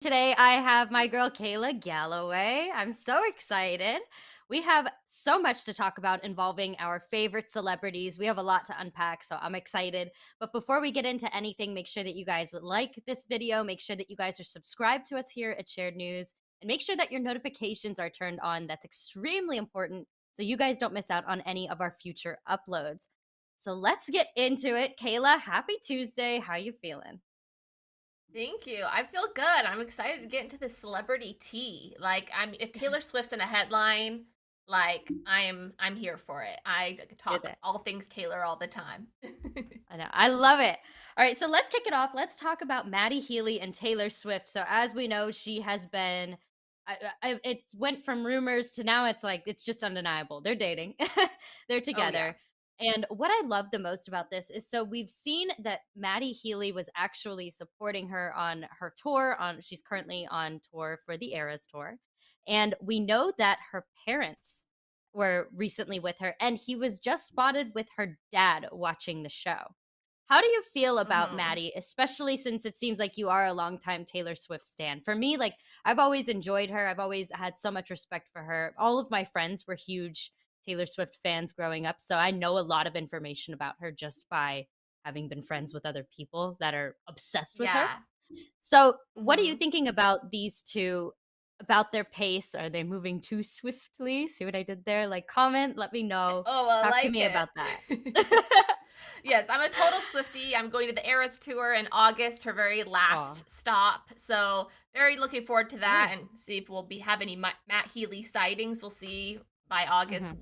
Today, I have my girl Kayla Galloway. I'm so excited. We have so much to talk about involving our favorite celebrities. We have a lot to unpack, so I'm excited. But before we get into anything, make sure that you guys like this video. Make sure that you guys are subscribed to us here at Shared News. And make sure that your notifications are turned on. That's extremely important so you guys don't miss out on any of our future uploads. So let's get into it. Kayla, happy Tuesday. How you feeling? Thank you. I feel good. I'm excited to get into the celebrity tea. If Taylor Swift's in a headline, I'm here for it. I could Do talk that. all things Taylor all the time. I know. I love it. All right, so let's kick it off. Let's talk about Maddie Healy and Taylor Swift. So as we know, she has been it went from rumors to now it's like it's just undeniable. They're dating. They're Oh yeah. together. And what I love the most about this is so we've seen that Maddie Healy was actually supporting her on her tour on she's currently on tour for the Eras tour. And we know that her parents were recently with her, and he was just spotted with her dad watching the show. How do you feel about Mhm. Maddie, especially since it seems like you are a longtime Taylor Swift stan? For me, like I've always enjoyed her. I've always had so much respect for her. All of my friends were huge Taylor Swift fans growing up, so I know a lot of information about her just by having been friends with other people that are obsessed with her. Yeah. So, what are you Mhm. thinking about these two, about their pace? Are they moving too swiftly? See what I did there? Like, comment, let me know. Oh, I Talk to like me about that. it. Yes, I'm a total Swiftie. I'm going to the Eras tour in August, her very Aw. last stop. So very looking forward to that, Ooh. and see if we'll be have any Matt Healy sightings. We'll see by August Mhm.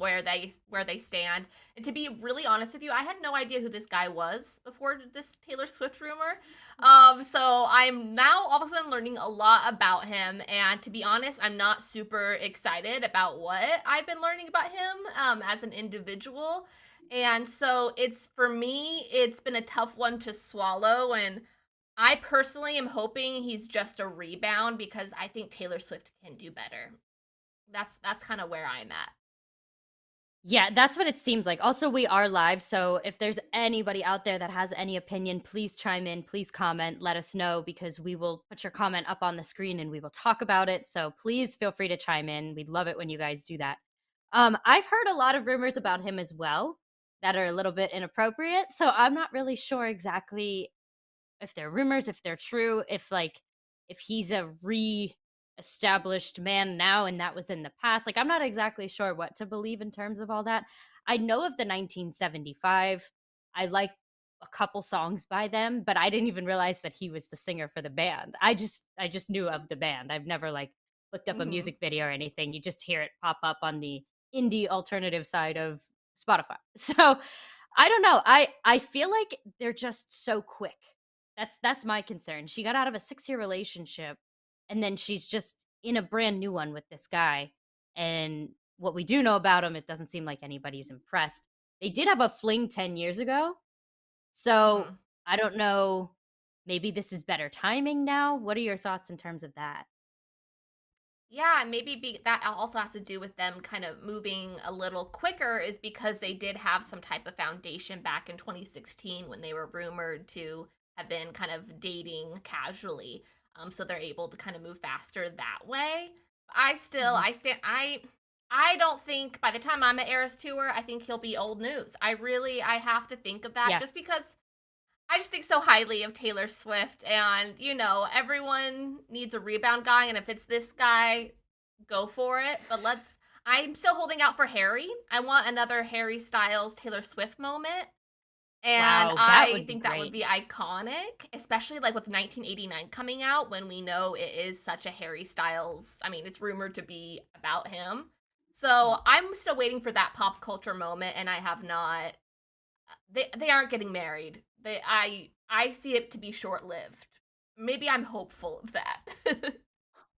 where they stand. And to be really honest with you, I had no idea who this guy was before this Taylor Swift rumor. So I'm now all of a sudden learning a lot about him, and to be honest, I'm not super excited about what I've been learning about him as an individual. And so it's for me, it's been a tough one to swallow. And I personally am hoping he's just a rebound because I think Taylor Swift can do better. That's kind of where I'm at. Yeah, that's what it seems like. Also, we are live, so if there's anybody out there that has any opinion, please chime in, please comment, let us know because we will put your comment up on the screen and we will talk about it. So please feel free to chime in. We'd love it when you guys do that. I've heard a lot of rumors about him as well that are a little bit inappropriate, so I'm not really sure exactly if they're rumors, if they're true, if he's a re-established man now and that was in the past. Like I'm not exactly sure what to believe in terms of all that. I know of the 1975. I like a couple songs by them, but I didn't even realize that he was the singer for the band. I just knew of the band. I've never like looked up a Hmm. music video or anything. You just hear it pop up on the indie alternative side of Spotify. So I don't know. I feel like they're just so quick. That's my concern. She got out of a 6-year relationship, and then she's just in a brand new one with this guy, and what we do know about him, it doesn't seem like anybody's impressed. They did have a fling 10 years ago, so Hmm. I don't know, maybe this is better timing now? What are your thoughts in terms of that? Yeah, that also has to do with them kind of moving a little quicker, is because they did have some type of foundation back in 2016 when they were rumored to have been kind of dating casually. So they're able to kind of move faster that way. Mhm. I don't think by the time I'm at Eras Tour, I think he'll be old news. I have to think of that Yeah. just because I just think so highly of Taylor Swift, and everyone needs a rebound guy, and if it's this guy, go for it. But I'm still holding out for Harry. I want another Harry Styles Taylor Swift moment, and Wow, that I would be think that would great. be iconic, especially like with 1989 coming out, when we know it is such a Harry Styles. I mean, it's rumored to be about him. So I'm still waiting for that pop culture moment, and I have not. They aren't getting married. I see it to be short lived. Maybe I'm hopeful of that.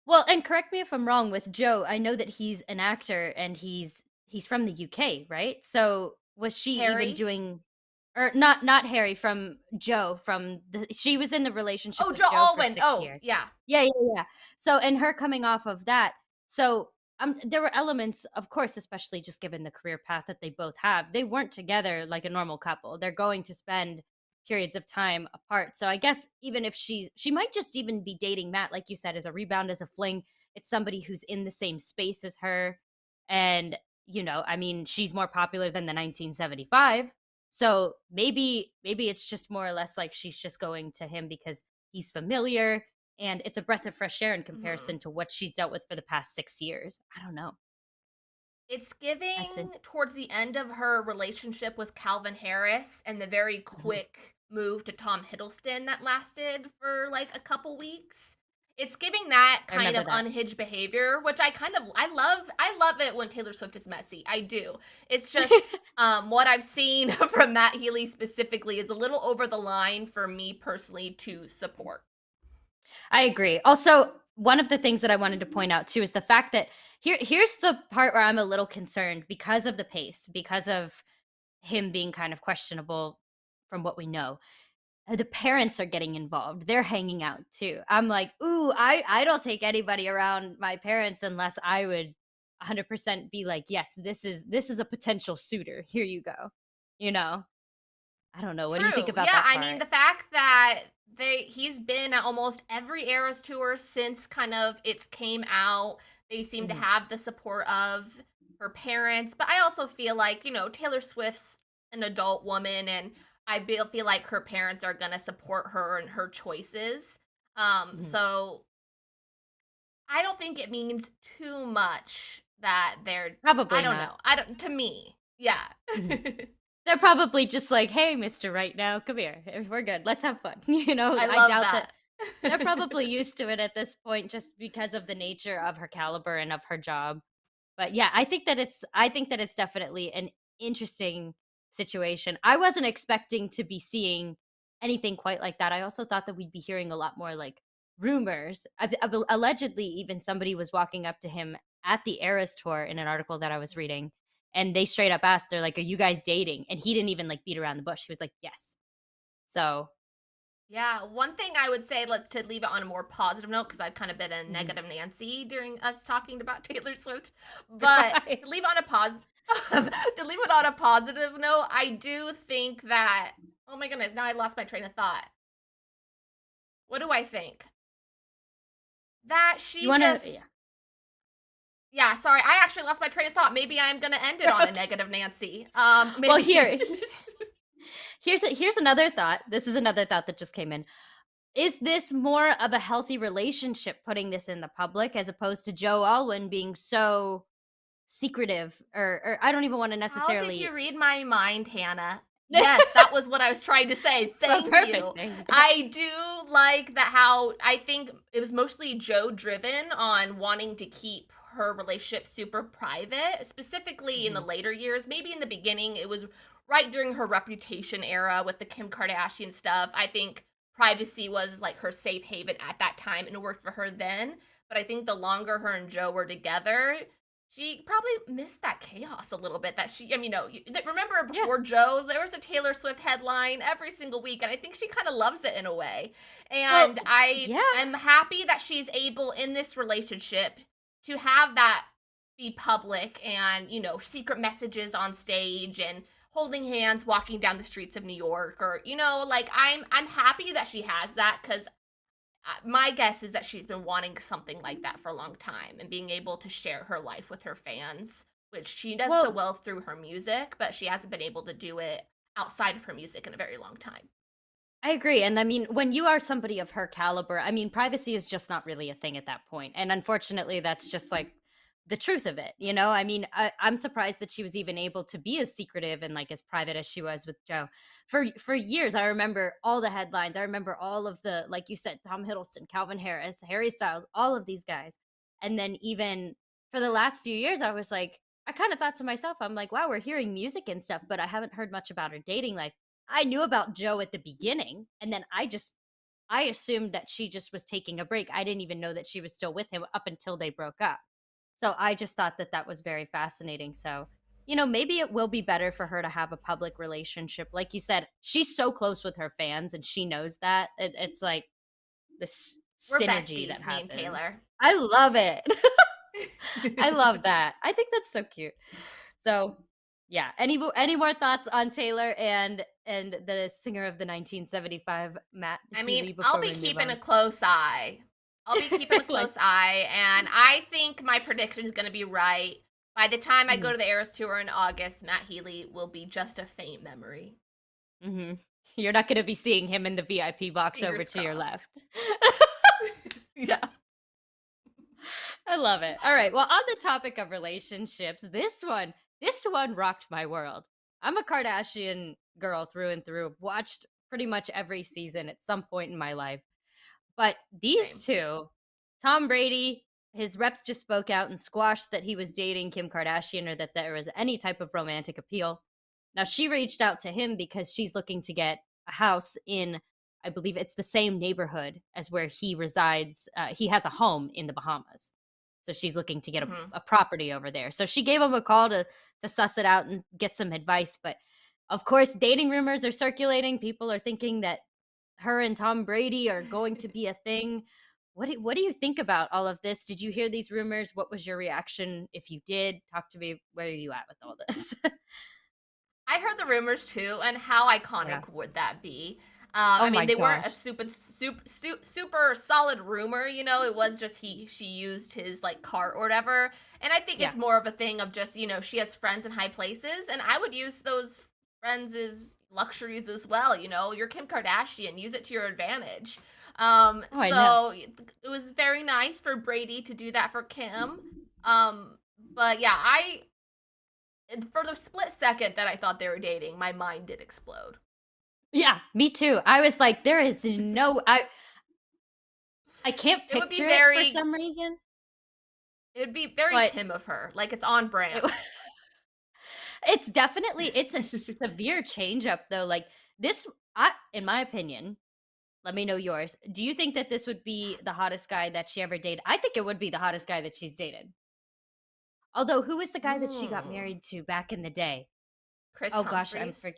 Well, and correct me if I'm wrong with Joe. I know that he's an actor and he's from the UK, right? So was she even Harry. doing or not Harry from Joe from the she was in the relationship Oh, with Joe Joe for Alwyn. 6 Oh, years. yeah. Yeah, yeah, yeah. So and her coming off of that. So there were elements, of course, especially just given the career path that they both have. They weren't together like a normal couple. They're going to spend periods of time apart. So I guess even if she might just even be dating Matt, like you said, as a rebound, as a fling. It's somebody who's in the same space as her. And, I mean, she's more popular than the 1975. So maybe it's just more or less like she's just going to him because he's familiar and it's a breath of fresh air in Mhm. comparison to what she's dealt with for the past 6 years. I don't know. It's giving That's it. towards the end of her relationship with Calvin Harris and the very Mhm. quick move to Tom Hiddleston that lasted for like a couple weeks. It's giving that I kind remember of that. unhinged behavior, which I love it when Taylor Swift is messy. I do. It's just what I've seen from Matt Healy specifically is a little over the line for me personally to support. I agree. Also, one of the things that I wanted to point out too is the fact that here's the part where I'm a little concerned because of the pace, because of him being kind of questionable from what we know. The parents are getting involved. They're hanging out too. I'm like, "Ooh, I don't take anybody around my parents unless I would 100% be like, "Yes, this is a potential suitor. Here you go." You know? I don't know. What do you think True. about Yeah, that I mean part? the fact that he's been at almost every Eras tour since kind of it's came out. They seem to Mhm. have the support of her parents, but I also feel like, Taylor Swift's an adult woman and I feel like her parents are going to support her and her choices. Mhm. So I don't think it means too much that I Probably don't not. know. I don't to me. Yeah. Mhm. They're probably just like, "Hey, Mister Right Now, come here. We're good. Let's have fun." I I love doubt that that. they're probably used to it at this point just because of the nature of her caliber and of her job. But yeah, I think that it's definitely an interesting situation. I wasn't expecting to be seeing anything quite like that. I also thought that we'd be hearing a lot more like rumors. Allegedly, even somebody was walking up to him at the Eras tour in an article that I was reading, and they straight up asked, they're like, "Are you guys dating?" And he didn't even like beat around the bush. He was like, "Yes." So, Yeah, one thing I would say, let's to leave it on a more positive note, because I've kind of been a mhm. negative Nancy during us talking about Taylor Swift. But Right. to leave on a to leave it on a positive note, I do think that oh my goodness, now I lost my train of thought. What do I think? That You she want to? Yeah. just yeah, sorry, I actually lost my train of thought. Maybe I'm gonna end it on a Okay. negative Nancy. Well, Maybe here's another thought. This is another thought that just came in. Is this more of a healthy relationship putting this in the public as opposed to Joe Alwyn being so secretive or I don't even want to How did necessarily you read my mind, Hannah? well, Yes, that was what I was trying to say. Thank perfect. you. There you go. I do like that how I think it was mostly Joe driven on wanting to keep her relationship super private, specifically in the Mhm, later years. Maybe in the beginning, it was right during her reputation era with the Kim Kardashian stuff. I think privacy was like her safe haven at that time and it worked for her then. But I think the longer her and Joe were together, she probably missed that chaos a little bit. That she, I mean, remember yeah. before Joe, there was a Taylor Swift headline every single week, and I think she kind of loves it in a way. And Well, I, yeah. I'm happy that she's able in this relationship to have that be public and secret messages on stage and holding hands walking down the streets of New York or like I'm happy that she has that because my guess is that she's been wanting something like that for a long time and being able to share her life with her fans, which she does so Well, well through her music, but she hasn't been able to do it outside of her music in a very long time. I agree, and I mean, when you are somebody of her caliber, I mean, privacy is just not really a thing at that point, and unfortunately, that's just, like, the truth of it, you know? I mean, I'm surprised that she was even able to be as secretive and, like, as private as she was with Joe. For years, I remember all the headlines, I remember all of the like you said, Tom Hiddleston, Calvin Harris, Harry Styles, all of these guys, and then even for the last few years, I was like I kinda thought to myself, I'm like, "Wow, we're hearing music and stuff, but I haven't heard much about her dating life." I knew about Joe at the beginning, and then I assumed that she just was taking a break. I didn't even know that she was still with him up until they broke up. So I just thought that that was very fascinating. So, maybe it will be better for her to have a public relationship. Like you said, she's so close with her fans and she knows that. It's like this We're synergy that besties, me and happens. Taylor. I love it. I love that. I think that's so cute. So, yeah. Any more thoughts on Taylor and and the singer of the 1975 Matt I mean, Healy I'll before be we move keeping a on. close eye. I'll be keeping a Like, close eye, and I think my prediction is going to be right. By the time I go mhm, to the Eras Tour in August, Matt Healy will be just a faint memory. mhm. You're not gonna be seeing him in the VIP box over Fingers to your crossed. left. Yeah. I love it. All right. Well, on the topic of relationships, this one rocked my world. I'm a Kardashian girl through and through. Watched pretty much every season at some point in my life. But these Same. two, Tom Brady, his reps just spoke out and squashed that he was dating Kim Kardashian or that there was any type of romantic appeal. Now, she reached out to him because she's looking to get a house in, I believe it's the same neighborhood as where he resides. He has a home in the Bahamas. So she's looking to get a, Hmm. a property over there. So she gave him a call to suss it out and get some advice. But of course, dating rumors are circulating. People are thinking that her and Tom Brady are going to be a thing. What do you think about all of this? Did you hear these rumors? What was your reaction if you did? Talk to me. Where are you at with all this? I heard the rumors too, and how Yeah. iconic would that be? Oh I mean, my they weren't a gosh. super solid rumor, you know. It was just she used his like cart or whatever, and I think Yeah. it's more of a thing of just she has friends in high places, and I would use those friends as luxuries as well. You know, you're Kim Kardashian, use it to your advantage. Oh, I know. So it was very nice for Brady to do that for Kim. Um, but yeah, for the split second that I thought they were dating, my mind did explode. Yeah, me too. I was like, there is no I can't It would be picture it for very some reason, it would be very but Kim of her. Like it's on it, brand. it's a severe change up though. Like this I in my opinion, let me know yours. Do you think that this would be the hottest guy that she ever dated? I think it would be the hottest guy that she's dated. Although who was the guy that she got Hmm. married to back in the day? Chris Oh gosh, I'm Humphreys. forg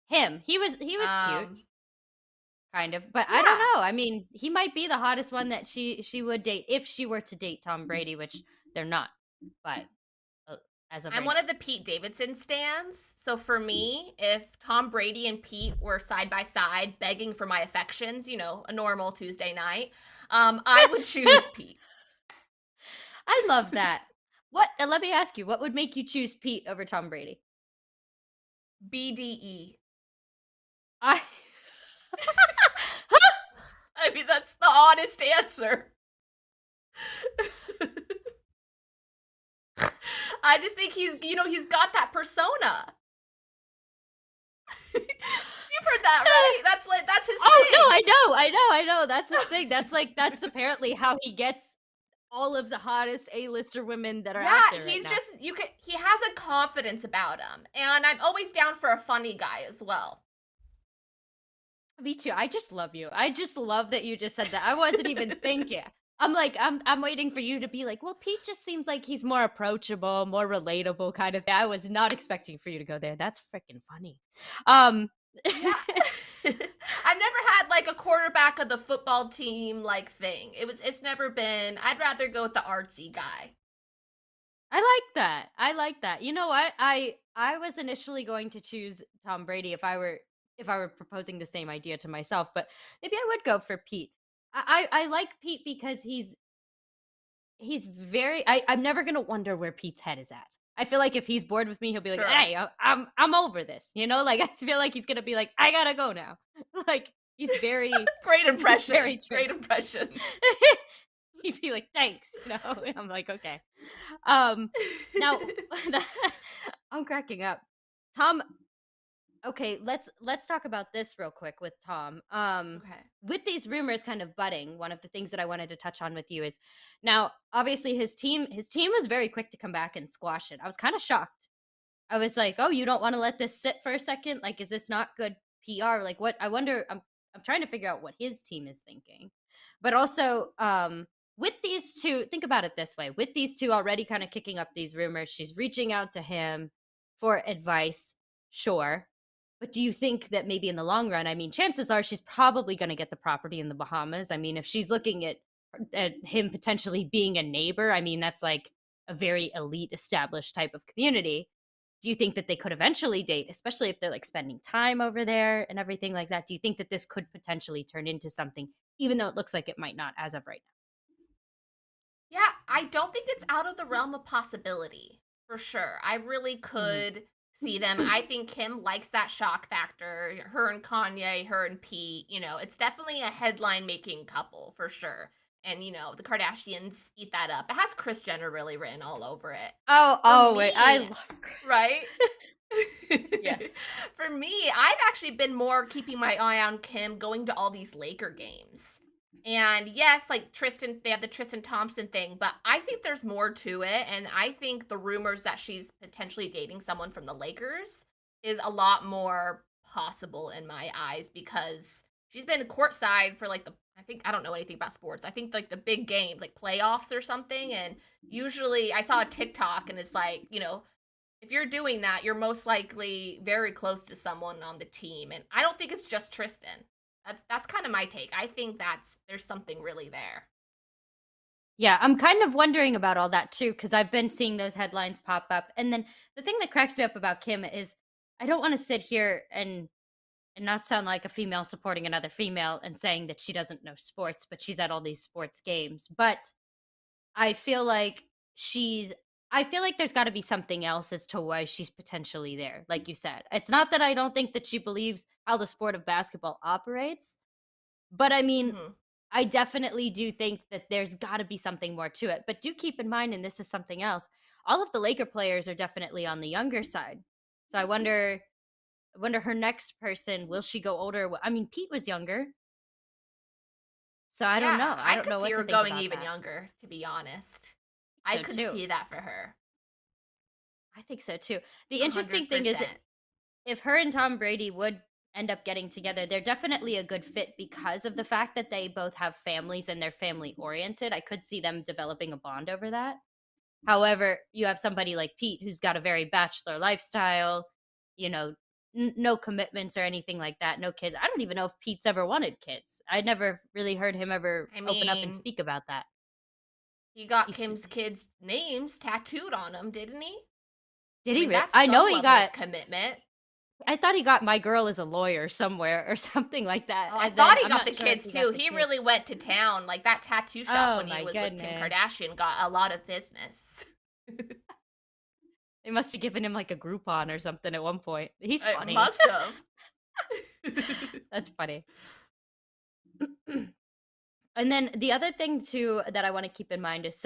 him. He was cute, Um, kind of, but I don't yeah. know. I mean, he might be the hottest one that she would date if she were to date Tom Brady, which they're not. But uh, as of I'm right one now. of the Pete Davidson stands. So for me, if Tom Brady and Pete were side by side begging for my affections, a normal Tuesday night, I would choose Pete. I love that. What let me ask you, what would make you choose Pete over Tom Brady? BDE. I I mean, that's the honest answer. I just think he's got that persona. You've heard that, right? That's his Oh, no, thing. I know, that's his thing, that's apparently how he gets all of the hottest A-lister women that are Yeah, out there right he's now. just he has a confidence about him. And I'm always down for a funny guy as well. Me too, I just love you. I just love that you just said that. I wasn't even thinking. I'm like, I'm waiting for you to be like, "Well, Pete just seems like he's more approachable, more relatable kind of." I was not expecting for you to go there. That's freaking funny. Um Yeah. I've never had like a quarterback of the football team like thing. It's never been. I'd rather go with the artsy guy. I like that. I like that. You know what? I was initially going to choose Tom Brady if I were proposing the same idea to myself, but maybe I would go for Pete. I like Pete because he's very I'm never gonna wonder where Pete's head is at. I feel like if he's bored with me, he'll be like, Sure. "Hey, I'm over this," you know. Like I feel like he's gonna be like, "I gotta go now." Like Great he's impression. very Great driven. impression. He'd be like, "Thanks," and I'm like, "Okay." Um, now I'm cracking up. Tom, okay, let's talk about this real quick with Tom. Okay. With these rumors kind of budding, one of the things that I wanted to touch on with you is now obviously his team was very quick to come back and squash it. I was kind of shocked. I was like, "Oh, you don't wanna let this sit for a second? Like, is this not good PR?" Like, what I wonder I'm trying to figure out what his team is thinking. But also, with these 2 think about it this way, with these 2 already kinda kicking up these rumors, she's reaching out to him for advice, sure. But do you think that maybe in the long run, I mean, chances are she's probably gonna get the property in the Bahamas. I mean, if she's looking at him potentially being a neighbor, I mean, that's like a very elite established type of community. Do you think that they could eventually date, especially if they're like spending time over there and everything like that? Do you think that this could potentially turn into something, even though it looks like it might not as of right Yeah, I don't think it's out of the realm of possibility, for sure. I really now? could see them. I think Kim likes that shock factor. Her and Kanye, her and Pete, it's definitely a headline making couple for sure. And the Kardashians eat that up. It has Kris Jenner really written all over it. Oh, For oh, wait, I me, love right? yes. For me, I've actually been more keeping my eye on Kim going to all these Laker games. And yes, like Tristan, they have the Tristan Thompson thing, but I think there's more to it. And I think the rumors that she's potentially dating someone from the Lakers is a lot more possible in my eyes because she's been courtside for like I don't know anything about sports. I think like the big games, like playoffs or something. And usually I saw a TikTok and it's like, if you're doing that, you're most likely very close to someone on the team, and I don't think it's just Tristan. That's kind of my take. I think there's something really there. Yeah, I'm kind of wondering about all that too, because I've been seeing those headlines pop up. And then the thing that cracks me up about Kim is I don't want to sit here and not sound like a female supporting another female and saying that she doesn't know sports, but she's at all these sports games. But I feel like she's I feel like there's got to be something else as to why she's potentially there. Like you said, it's not that I don't think that she believes how the sport of basketball operates, but I mean, Hmm. I definitely do think that there's got to be something more to it. But do keep in mind, and this is something else, all of the Laker players are definitely on the younger side. So I wonder her next person, will she go older? I mean, Pete was younger. So I don't know. Yeah, I I don't could know see what to her think going about even that. younger. To be honest, I So could too. see that for her. I think so too. The A interesting hundred thing is percent. if her and Tom Brady would end up getting together, they're definitely a good fit because of the fact that they both have families and they're family oriented. I could see them developing a bond over that. However, you have somebody like Pete who's got a very bachelor lifestyle, you know, no commitments or anything like that, no kids. I don't even know if Pete's ever wanted kids. I never really heard him ever I open up and mean, speak about that. he got He's Kim's kids' names tattooed on him, didn't he? did I he mean, really? that's I know some he level of got commitment. I thought he got my girl is a lawyer somewhere or something like that. Oh, I And thought then he I'm got not the sure if kids he too. got the He kid. really went to town. Like that tattoo shop Oh when he my was with Kim goodness. Kardashian got a lot of business. They must have given him like a Groupon or something at one point. He's It funny. must have. That's funny. And then the other thing too that I want to keep in mind is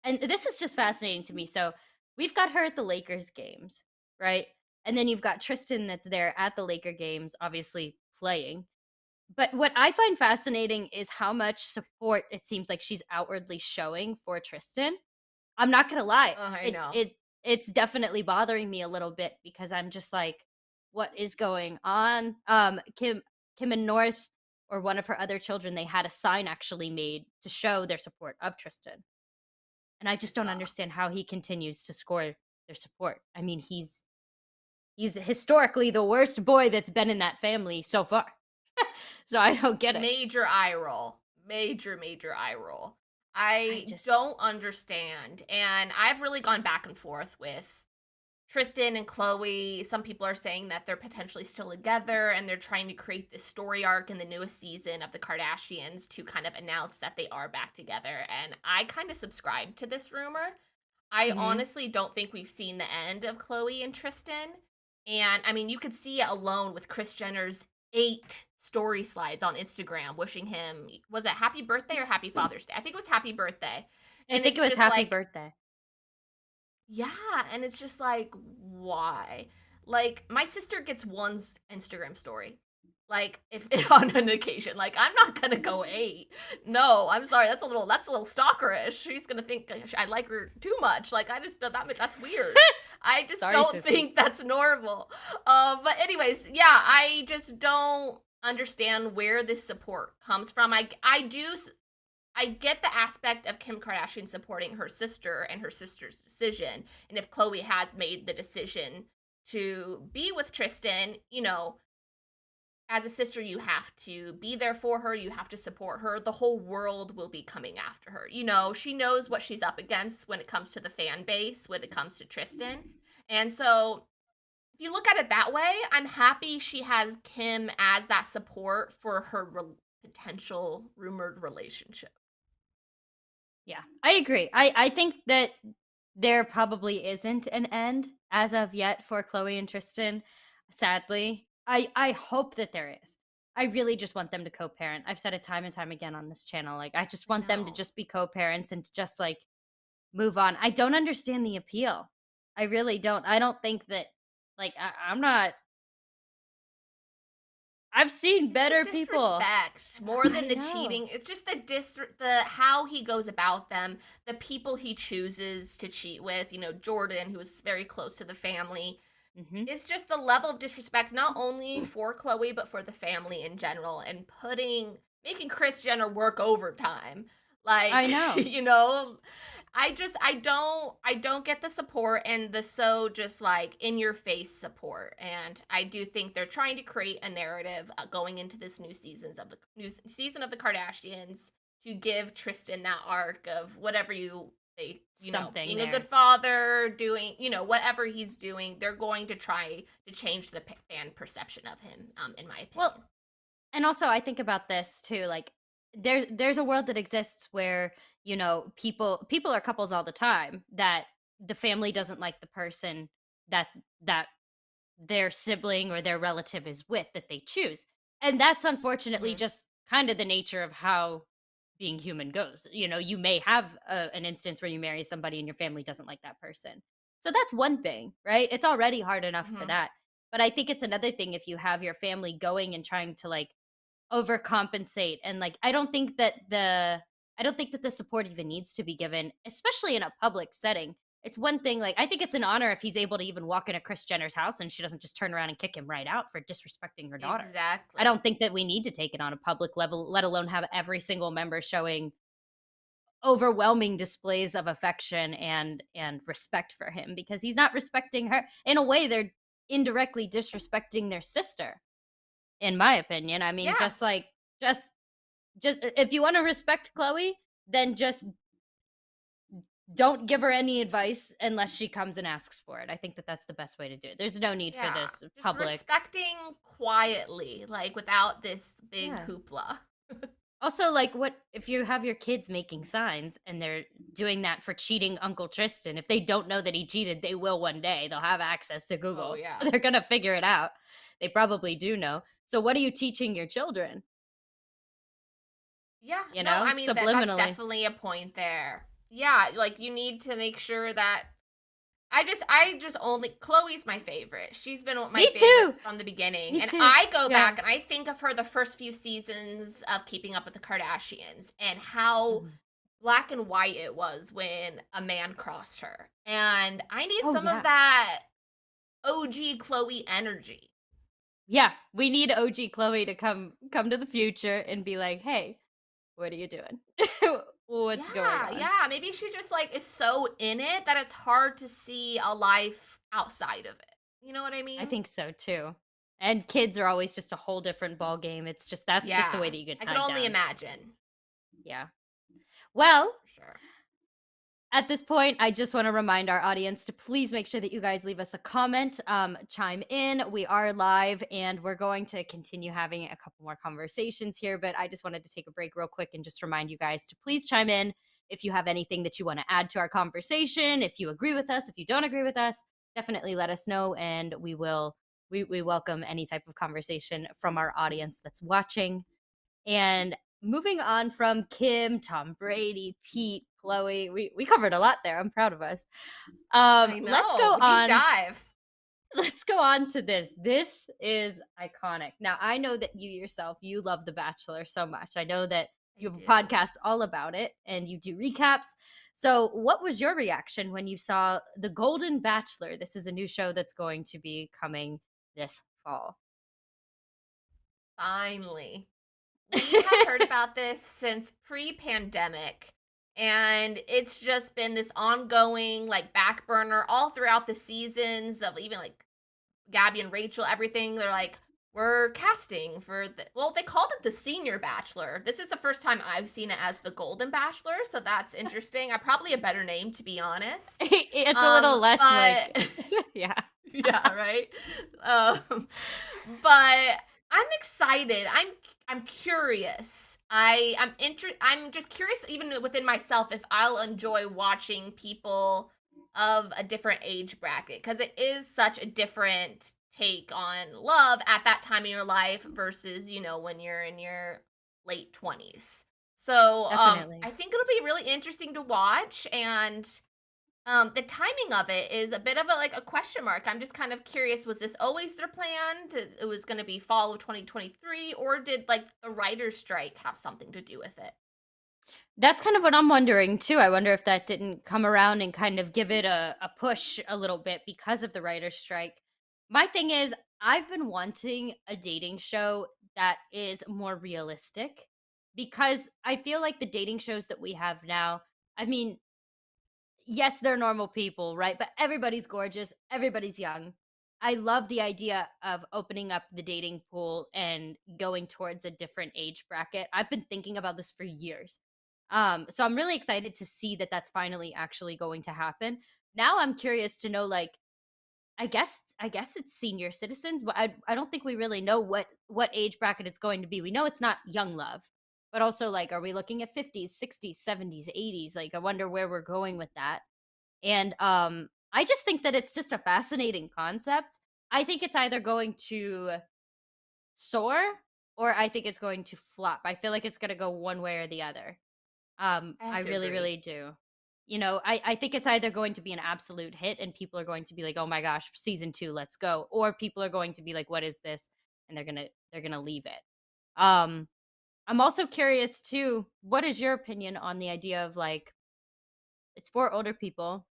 and this is just fascinating to me. So we've got her at the Lakers games, right? And then you've got Tristan that's there at the Laker games, obviously playing. But what I find fascinating is how much support it seems like she's outwardly showing for Tristan. I'm not gonna lie, Oh, I it know. it it's definitely bothering me a little bit because I'm just like, what is going on? Kim and North or one of her other children, they had a sign actually made to show their support of Tristan. And I I just don't saw. understand how he continues to score their support. I mean, he's historically the worst boy that's been in that family so far. So I don't get it. Major eye roll. Major, major eye roll. I I just don't understand. And I've really gone back and forth with Tristan and Chloe. Some people are saying that they're potentially still together and they're trying to create this story arc in the newest season of the Kardashians to kind of announce that they are back together. And I kind of subscribe to this rumor. I mhm. honestly don't think we've seen the end of Chloe and Tristan. And I mean, you could see it alone with Kris Jenner's 8 story slides on Instagram wishing him, was it happy birthday or happy Father's Day? I think it was happy birthday. I And think it it's was just happy like, birthday. yeah, and it's just like, why? Like, my sister gets one's Instagram story. Like, if on an occasion, like, I'm not gonna go 8. No, I'm sorry, that's a little stalkerish. She's gonna think I like her too much. Like, I just that's weird. I just Sorry, don't sissy. think that's normal. But anyways, yeah, I just don't understand where this support comes from. I get the aspect of Kim Kardashian supporting her sister and her sister's decision. And if Chloe has made the decision to be with Tristan, as a sister, you have to be there for her. You have to support her. The whole world will be coming after her. She knows what she's up against when it comes to the fan base, when it comes to Tristan. And so if you look at it that way, I'm happy she has Kim as that support for her potential rumored relationship. Yeah, I agree. I think that there probably isn't an end as of yet for Chloe and Tristan, sadly. I hope that there is. I really just want them to co-parent. I've said it time and time again on this channel. Like, I just I want them to know. just be co-parents and to just like move on. I don't understand the appeal. I really don't. I don't think that like I'm not I've seen It's the better people. disrespect more than I the know. cheating. It's just the how he goes about them, the people he chooses to cheat with. You know, Jordan, who is very close to the family. Mhm. It's just the level of disrespect, not only for Chloe but for the family in general, and making Chris Jenner work overtime. I Like, know. I don't get the support and the so just like in your face support. And I do think they're trying to create a narrative going into this new season of the Kardashians to give Tristan that arc of whatever Something being a good there. father, doing, whatever he's doing, they're going to try to change the fan perception of him, in my Well, opinion. and also I think about this too, like there's a world that exists where, people are couples all the time that the family doesn't like the person that that their sibling or their relative is with that they choose. And that's unfortunately Hmm. just kind of the nature of how being human goes. You may have an instance where you marry somebody and your family doesn't like that person. So that's one thing, right? It's already hard enough for Hmm. that. But I think it's another thing if you have your family going and trying to like overcompensate, and like I don't think that the support even needs to be given, especially in a public setting. It's one thing, like I think it's an honor if he's able to even walk into Kris Jenner's house and she doesn't just turn around and kick him right out for disrespecting her daughter. I Exactly. don't think that we need to take it on a public level, let alone have every single member showing overwhelming displays of affection and respect for him, because he's not respecting her. In a way, they're indirectly disrespecting their sister, in my opinion. I mean, Yeah. just if you want to respect Chloe, then just don't give her any advice unless she comes and asks for it. I think that that's the best way to do it. There's no need for Yeah. this Just public. respecting quietly, like without this big Yeah. hoopla. Also, like, what if you have your kids making signs and they're doing that for cheating Uncle Tristan? If they don't know that he cheated, they will one day. They'll have access to Oh, Google. yeah. They're gonna figure it out. They probably do know. So, what are you teaching your children? Yeah, no, I mean that's Subliminally. definitely a point there. Yeah, like you need to make sure that I just only Chloe's my favorite. She's been my Me favorite too. from the beginning. Me And too. I go Yeah. back and I think of her the first few seasons of Keeping Up with the Kardashians and how Mhm. black and white it was when a man crossed her. And I need Oh some of yeah. that OG Chloe energy. Yeah, we need OG Chloe to come to the future and be like, "Hey, what are you doing? What's going Yeah, on?" yeah. Maybe she just like is so in it that it's hard to see a life outside of it. You know what I I mean? think so too. And kids are always just a whole different ball game. That's just the way Yeah. that you get I could tied only down. imagine. Yeah. Well, For sure. at this point, I just want to remind our audience to please make sure that you guys leave us a comment, chime in. We are live and we're going to continue having a couple more conversations here, but I just wanted to take a break real quick and just remind you guys to please chime in if you have anything that you want to add to our conversation. If you agree with us, if you don't agree with us, definitely let us know, and we welcome any type of conversation from our audience that's watching. And moving on from Kim, Tom Brady, Pete, Chloe, we covered a lot there. I'm proud of us. I Let's know. go Deep on. dive. Let's go on to this. This is iconic. Now, I know that you yourself, you love The Bachelor so much. I know that I you have a do. podcast all about it and you do recaps. So, what was your reaction when you saw The Golden Bachelor? This is a new show that's going to be coming this fall. Finally. We have heard about this since pre-pandemic. And it's just been this ongoing like back burner all throughout the seasons of even like Gabby and Rachel, everything. They're like, we're casting for well, they called it the Senior Bachelor. This is the first time I've seen it as the Golden Bachelor, so that's interesting. Probably a better name, to be honest. It's a little less like But yeah. yeah, right? But I'm excited. I'm curious. I'm just curious even within myself if I'll enjoy watching people of a different age bracket because it is such a different take on love at that time in your life versus, when you're in your late 20s. So, I Definitely. think it'll be really interesting to watch and the timing of it is a bit of a question mark. I'm just kind of curious, was this always their plan? It was gonna be fall of 2023, or did, like, the writer's strike have something to do with it? That's kind of what I'm wondering too. I wonder if that didn't come around and kind of give it a push a little bit because of the writer's strike. My thing is, I've been wanting a dating show that is more realistic because I feel like the dating shows that we have now, I mean, yes, they're normal people, right? But everybody's gorgeous, everybody's young. I love the idea of opening up the dating pool and going towards a different age bracket. I've been thinking about this for years. So I'm really excited to see that that's finally actually going to happen. Now I'm curious to know like I guess it's senior citizens, but I don't think we really know what age bracket it's going to be. We know it's not young love. But also like are we looking at 50s, 60s, 70s, 80s? Like I wonder where we're going with that. And, I just think that it's just a fascinating concept. I think it's either going to soar or I think it's going to flop. I feel like it's gonna go one way or the other. I I have to really, agree. really do. I think it's either going to be an absolute hit and people are going to be like, "Oh my gosh, season 2, let's go." Or people are going to be like, "What is this?" And they're gonna leave it. Um, I'm also curious too, what is your opinion on the idea of, like, it's for older people.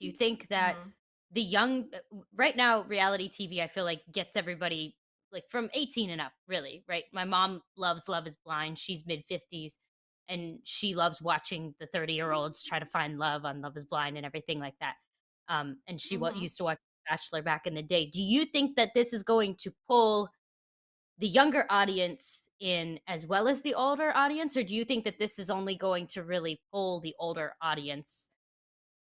Do you think that Mhm. the young right now reality TV I feel like gets everybody like from 18 and up, really, right? My mom loves Love is Blind. She's mid 50s and she loves watching the 30-year-olds try to find love on Love is Blind and everything like that. And she Mhm. used to watch Bachelor back in the day. Do you think that this is going to pull the younger audience in as well as the older audience, or do you think that this is only going to really pull the older audience?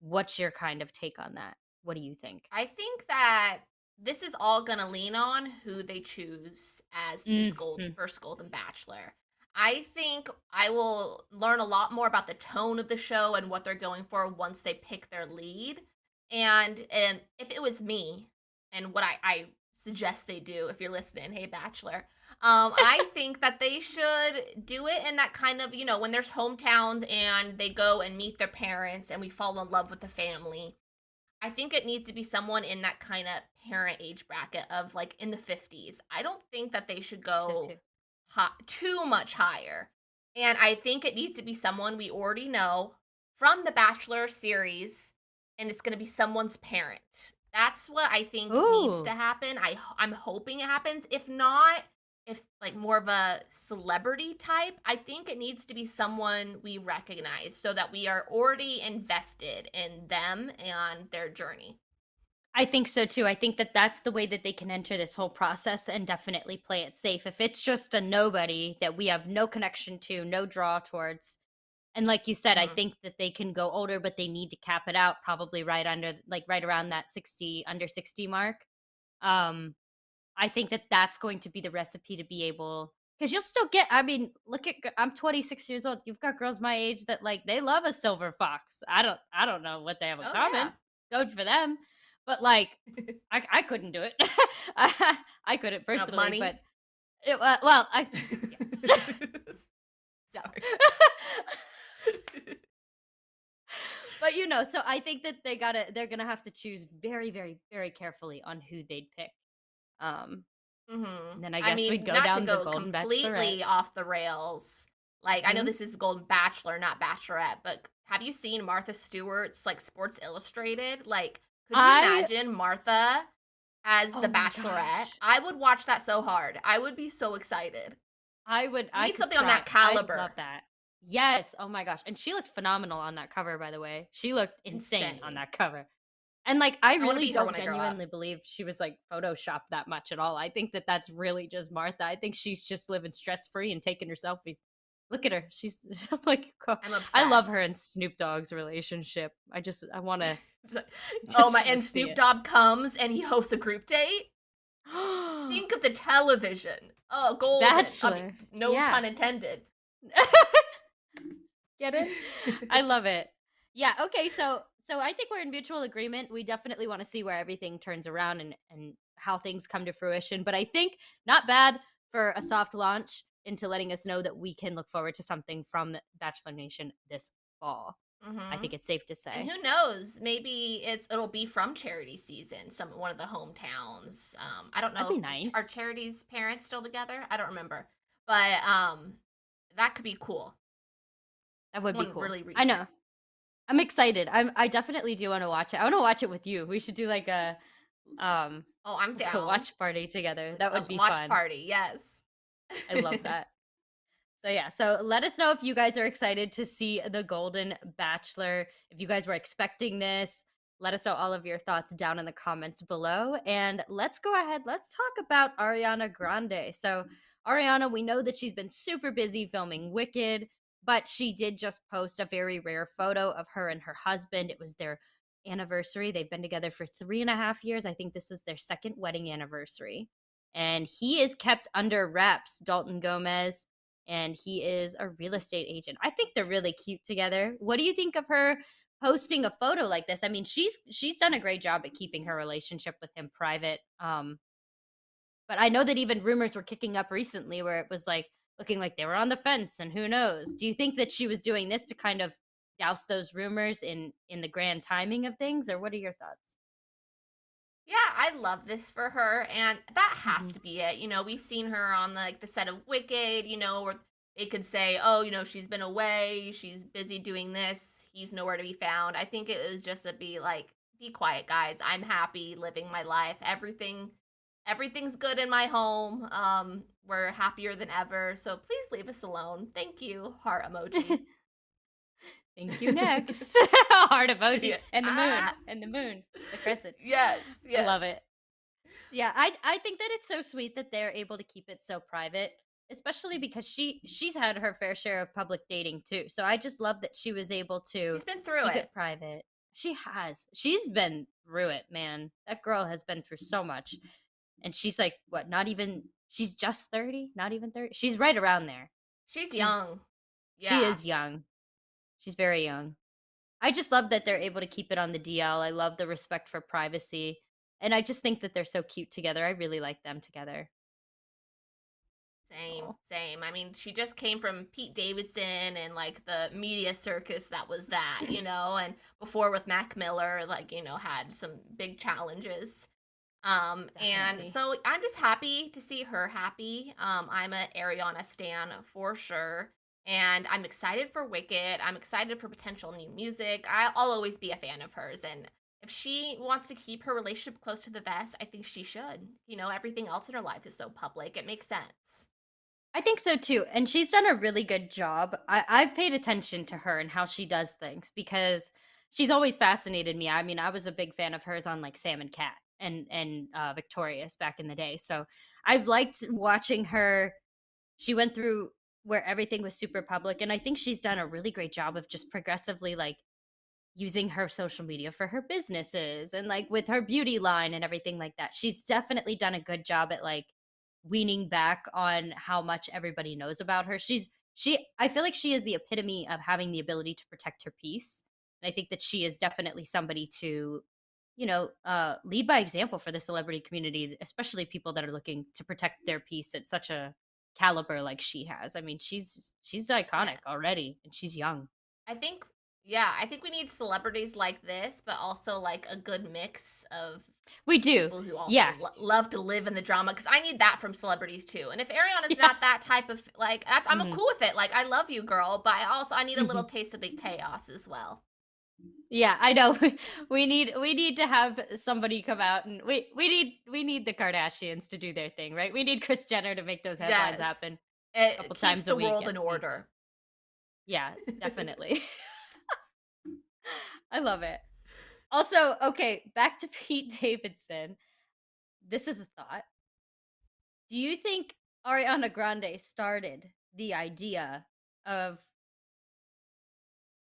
What's your kind of take on that? What do you think? I think that this is all gonna lean on who they choose as this Mhm. first Golden Bachelor. I think I will learn a lot more about the tone of the show and what they're going for once they pick their lead. And if it was me, and what I suggest they do, if you're listening, hey Bachelor, I think that they should do it in that kind of, when there's hometowns and they go and meet their parents and we fall in love with the family. I think it needs to be someone in that kinda parent age bracket of, like, in the 50s. I don't think that they should So go too. too much higher, and I think it needs to be someone we already know from the Bachelor series, and it's gonna be someone's parent. That's what I think needs to Ooh, happen. I'm hoping it happens. If not, if, like, more of a celebrity type, I think it needs to be someone we recognize so that we are already invested in them and their journey. I think so too. I think that that's the way that they can enter this whole process and definitely play it safe. If it's just a nobody that we have no connection to, no draw towards, and like you said, I Mhm. think that they can go older, but they need to cap it out probably right under, like right around that 60, under 60 mark. Um, I think that that's going to be the recipe to be able because you'll still get I mean, look at I'm 26 years old. You've got girls my age that like they love a silver fox. I don't know what they have in Oh, common. yeah. Good for them. But like I couldn't do it. I couldn't Enough personally, but money? well, I yeah. No. Sorry. But so I think that they're gonna have to choose very, very, very carefully on who they'd pick. Um, Mhm. and then I I guess we'd mean, go not to down the go Golden Bachelorette. completely off the rails. Like, I know Mhm. this is Golden Bachelor, not Bachelorette, but have you seen Martha Stewart's, like, Sports Illustrated? Like, could you I imagine Martha as the Oh my Bachelorette? gosh. I would watch that so hard. I would be so excited. We I need could something on cry. that I'd love caliber. that. Yes. Oh my gosh. And she looked phenomenal on that cover, by the way. She looked insane on Insane. that cover. And, like, I I wanna really be her don't when I grow up. genuinely believe she was, like, photoshopped that much at all. I think that that's really just Martha. I think she's just living stress-free and taking her selfies. Look at her. She's I'm like, I'm I love her obsessed. and Snoop Dogg's relationship. I wanna It's like oh just my wanna and see Snoop it. Dogg comes and he hosts a group date? Think of the television. Oh, golden. I mean, Bachelor. no Yeah. pun intended. Get it? I love it. Yeah, okay, so I think we're in mutual agreement. We definitely wanna see where everything turns around and how things come to fruition, but I think not bad for a soft launch into letting us know that we can look forward to something from the Bachelor Nation this fall. I think Mhm. it's safe to And say. who knows? Maybe it'll be from charity season, one of the hometowns. I don't That'd know be if are nice. charity's parents still together. I don't remember, but that could be cool. That would be One cool. really I recent. know. I'm excited. I definitely do wanna watch it. I wanna watch it with you. We should do um, Oh, I'm like a down. watch party together. That would be Watch fun. party. Yes. I love that. So yeah, so let us know if you guys are excited to see The Golden Bachelor. If you guys were expecting this, let us know all of your thoughts down in the comments below. And let's go ahead, let's talk about Ariana Grande. So, Ariana, we know that she's been super busy filming Wicked, but she did just post a very rare photo of her and her husband. It was their anniversary. They've been together for 3.5 years. I think this was their second wedding anniversary. And he is kept under wraps, Dalton Gomez, and he is a real estate agent. I think they're really cute together. What do you think of her posting a photo like this? I mean, she's done a great job at keeping her relationship with him private. But I know that even rumors were kicking up recently where it was like looking like they were on the fence and who knows. Do you think that she was doing this to kind of douse those rumors in the grand timing of things, or what are your thoughts? Yeah, I love this for her, and that has Mhm. to be it. We've seen her on the set of Wicked, where they could say, "Oh, she's been away, she's busy doing this, he's nowhere to be found." I think it was just to be like, "Be quiet, guys. I'm happy living my life. Everything's good in my home. We're happier than ever. So please leave us alone. Thank you." Heart emoji. Thank you next. Heart emoji Yeah. and the moon Ah. and the moon, the crescent. Yes, I yes. love it. Yeah, I think that it's so sweet that they're able to keep it so private, especially because she's had her fair share of public dating too. So I just love that she was able to She's been through keep it. it private. She has. She's been through it, man. That girl has been through so much. And she's like, what, not even she's just 30, not even 30. She's right around there. She's She's young. she Yeah. is young. She's very young. I just love that they're able to keep it on the DL. I love the respect for privacy. And I just think that they're so cute together. I really like them together. Same, Oh. same. I mean, she just came from Pete Davidson and like the media circus that was that, and before with Mac Miller, had some big challenges. And Definitely. so I'm just happy to see her happy. I'm a Ariana stan for sure. And I'm excited for Wicked. I'm excited for potential new music. I'll always be a fan of hers. And if she wants to keep her relationship close to the vest, I think she should. Everything else in her life is so public. It makes sense. I think so too. And she's done a really good job. I've paid attention to her and how she does things because she's always fascinated me. I mean, I was a big fan of hers on like Sam and Cat and Victorious back in the day. So I've liked watching her. She went through where everything was super public. And I think she's done a really great job of just progressively like using her social media for her businesses and like with her beauty line and everything like that. She's definitely done a good job at like weaning back on how much everybody knows about her. She I feel like she is the epitome of having the ability to protect her peace. And I think that she is definitely somebody to, lead by example for the celebrity community, especially people that are looking to protect their peace at such a caliber like she has. I mean, she's Yeah. iconic already and she's young. I think yeah, I think we need celebrities like this, but also like a good mix of We do. people who also Yeah. love to live in the drama because I need that from celebrities too. And if Ariana's Yeah. not that type of like, I'm Mhm. cool with it. Like, I love you, girl, but I need a little Mhm. taste of the chaos as well. Yeah, I know. We need to have somebody come out and we need the Kardashians to do their thing, right? We need Kris Jenner to make those headlines Yes, happen a it couple keeps times a the week world at in least. order. Yeah, definitely. I love it. Also, okay, back to Pete Davidson. This is a thought. Do you think Ariana Grande started the idea of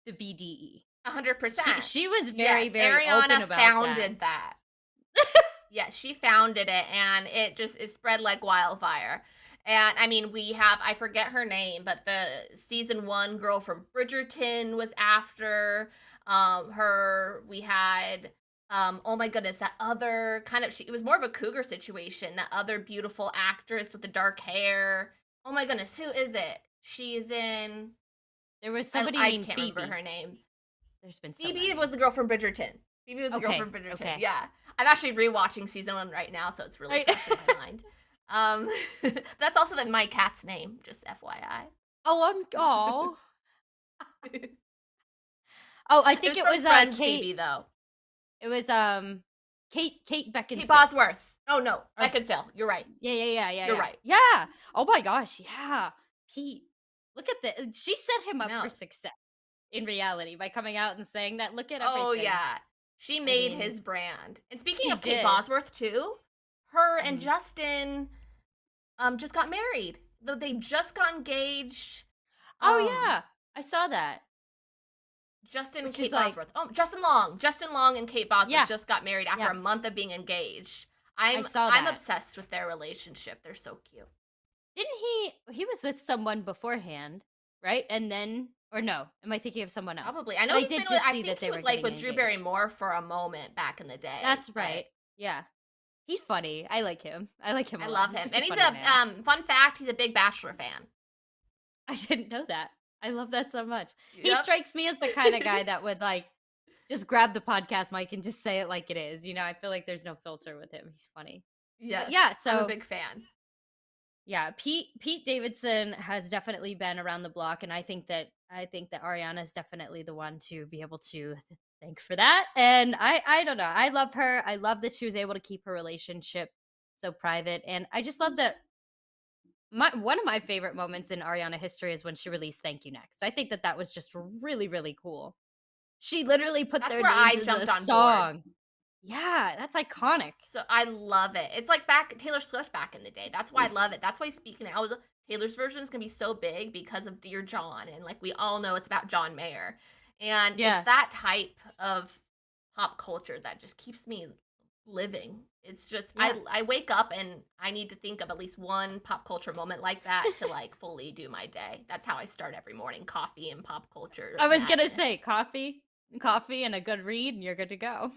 the BDE? She 100%. she was very, Yes, very open Ariana about that. founded that. Yes, she founded it and it spread like wildfire. And I mean, we have I forget her name, but the season 1 girl from Bridgerton was after her. We had oh my goodness, that other kind of it was more of a cougar situation. That other beautiful actress with the dark hair. Oh my goodness, who is it? She's in There was somebody I named can't remember Phoebe. her name. There's been so Phoebe was many. the girl from Bridgerton. Phoebe was the girl from Okay, Bridgerton. okay. Yeah, I'm actually rewatching season 1 right now, so it's really I fresh in my mind. Um, that's also my cat's name, just FYI. Oh, oh. Oh, I It think was it from was, Friends Kate. Phoebe though. It was, Kate Kate Beckinsale. Bosworth. Oh no, Or Beckinsale. You're right. yeah, yeah, yeah, yeah, You're yeah. right. Yeah! Oh my gosh, yeah. Pete. Look at the she set him up for No. success in reality by coming out and saying that, "Look at Oh everything." yeah, she I made mean, his brand. And speaking she of Kate did. Bosworth too, her and Mhm. Justin just got married. Though they just got engaged. Oh, Um yeah. I saw that, Justin and which is Kate like Bosworth. Oh, Justin Long. Justin Long and Kate Bosworth yeah, just got married after yeah. a month of being engaged. I I'm saw I'm that. obsessed with their relationship. They're so cute. Didn't he was with someone beforehand, right? And then or no, am I thinking of someone else? Probably. I But know I he's did been with just I see think that he they were was like getting with Drew engaged. Barrymore for a moment back in the day, That's but right. Yeah. He's funny. I like him. I like him I a lot. love He's him. just a And he's funny a man. fun fact, he's a big Bachelor fan. I didn't know that. I love that so much. He Yep. strikes me as the kinda guy that would, like, just grab the podcast mic and just say it like it is, I feel like there's no filter with him. He's funny. But Yes, yeah, I'm a so big fan. yeah, Pete Davidson has definitely been around the block, and I think that Ariana is definitely the one to be able to thank for that. And I don't know. I love her. I love that she was able to keep her relationship so private, and I just love that one of my favorite moments in Ariana history is when she released "Thank You Next." I think that that was just really, really cool. She literally put That's their where names I in the jumped on board. song. Yeah, that's iconic. So I love it. It's like back Taylor Swift back in the day. That's why I love it. That's why Speak Now is Taylor's version is gonna be so big because of Dear John, and like we all know it's about John Mayer, and it's Yeah, that type of pop culture that just keeps me living. It's just yeah. I wake up and I need to think of at least one pop culture moment like that to like fully do my day. That's how I start every morning. Coffee and pop culture I was gonna madness. say coffee, and a good read, and you're good to go.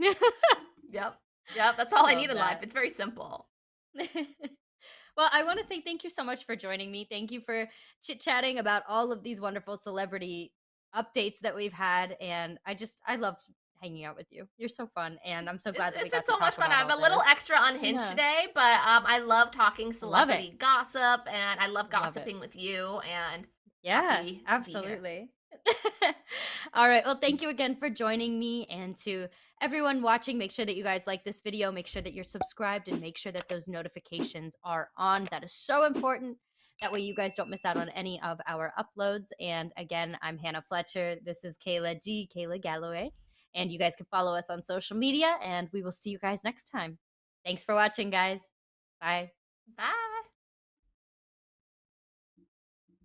Yep. Yep. That's I all I need love in life. that. It's very simple. Well, I want to say thank you so much for joining me. Thank you for chit chatting about all of these wonderful celebrity updates that we've had. And I love hanging out with you. You're so fun. And I'm so It's glad that we it's been got to so much talk fun. about I'm all a little this. extra unhinged Yeah, today, but I love talking I love it. celebrity gossip, and I love Love it. gossiping with you. And Yeah, happy to be here. absolutely. All right. Well, thank you again for joining me. And to everyone watching, make sure that you guys like this video. Make sure that you're subscribed and make sure that those notifications are on. That is so important. That way, you guys don't miss out on any of our uploads. And again, I'm Hannah Fletcher. This is Kayla Galloway. And you guys can follow us on social media. And we will see you guys next time. Thanks for watching, guys. Bye. Bye.